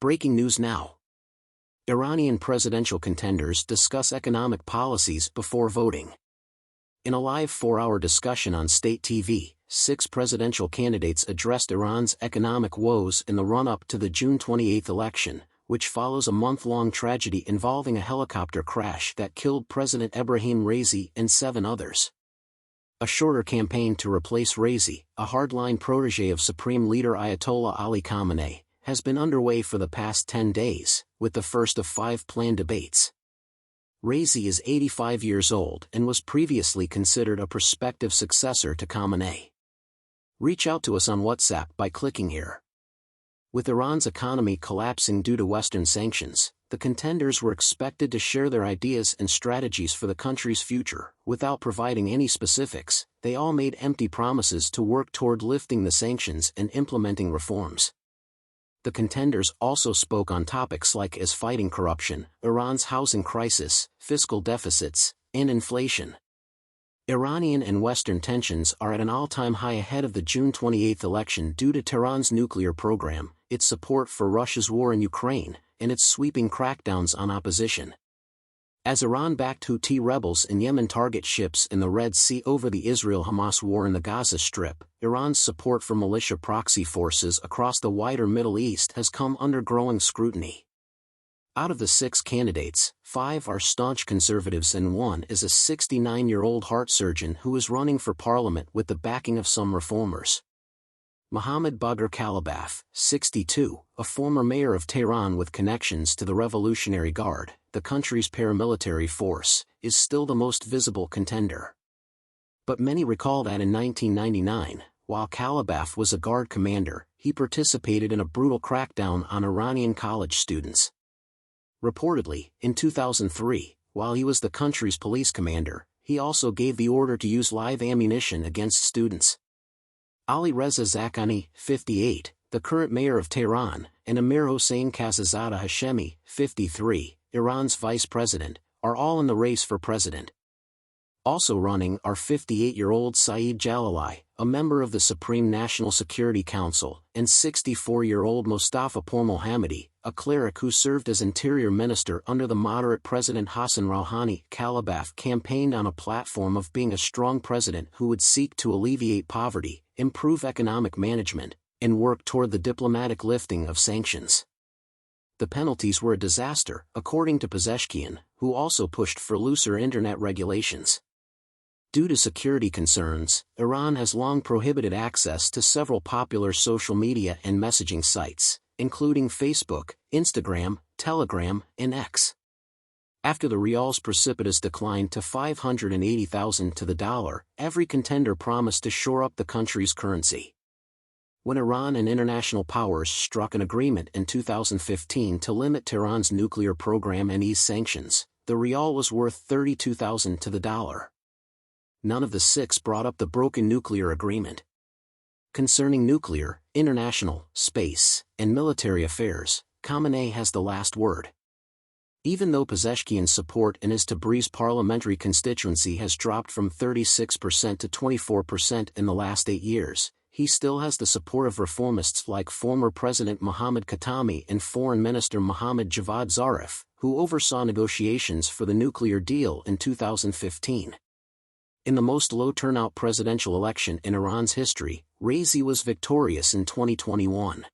Breaking news now. Iranian presidential contenders discuss economic policies before voting. In a live 4-hour discussion on state TV, 6 presidential candidates addressed Iran's economic woes in the run-up to the June 28 election, which follows a month-long tragedy involving a helicopter crash that killed President Ebrahim Raisi and 7 others. A shorter campaign to replace Raisi, a hardline protege of Supreme Leader Ayatollah Ali Khamenei, has been underway for the past 10 days, with the first of 5 planned debates. Raisi is 85 years old and was previously considered a prospective successor to Khamenei. Reach out to us on WhatsApp by clicking here. With Iran's economy collapsing due to Western sanctions, the contenders were expected to share their ideas and strategies for the country's future. Without providing any specifics, they all made empty promises to work toward lifting the sanctions and implementing reforms. The contenders also spoke on topics like fighting corruption, Iran's housing crisis, fiscal deficits, and inflation. Iranian and Western tensions are at an all-time high ahead of the June 28 election due to Tehran's nuclear program, its support for Russia's war in Ukraine, and its sweeping crackdowns on opposition. As Iran-backed Houthi rebels in Yemen target ships in the Red Sea over the Israel-Hamas war in the Gaza Strip, Iran's support for militia proxy forces across the wider Middle East has come under growing scrutiny. Out of the 6 candidates, 5 are staunch conservatives and 1 is a 69-year-old heart surgeon who is running for parliament with the backing of some reformers. Mohammad Bagher Kalibaf, 62, a former mayor of Tehran with connections to the Revolutionary Guard, the country's paramilitary force, is still the most visible contender. But many recall that in 1999, while Kalibaf was a Guard commander, he participated in a brutal crackdown on Iranian college students. Reportedly, in 2003, while he was the country's police commander, he also gave the order to use live ammunition against students. Ali Reza Zaghani, 58, the current mayor of Tehran, and Amir Hossein Kazazada Hashemi, 53, Iran's vice president, are all in the race for president. Also running are 58-year-old Saeed Jalali, a member of the Supreme National Security Council, and 64-year-old Mostafa Pourmohammadi, a cleric who served as interior minister under the moderate President Hassan Rouhani. Kalibaf campaigned on a platform of being a strong president who would seek to alleviate poverty, improve economic management, and work toward the diplomatic lifting of sanctions. The penalties were a disaster, according to Pezeshkian, who also pushed for looser internet regulations. Due to security concerns, Iran has long prohibited access to several popular social media and messaging sites, including Facebook, Instagram, Telegram, and X. After the rial's precipitous decline to 580,000 to the dollar, every contender promised to shore up the country's currency. When Iran and international powers struck an agreement in 2015 to limit Tehran's nuclear program and ease sanctions, the rial was worth 32,000 to the dollar. None of the 6 brought up the broken nuclear agreement. Concerning nuclear, international, space, and military affairs, Khamenei has the last word. Even though Pezeshkian's support in his Tabriz parliamentary constituency has dropped from 36% to 24% in the last 8 years, he still has the support of reformists like former President Mohammad Khatami and Foreign Minister Mohammad Javad Zarif, who oversaw negotiations for the nuclear deal in 2015. In the most low-turnout presidential election in Iran's history, Raisi was victorious in 2021.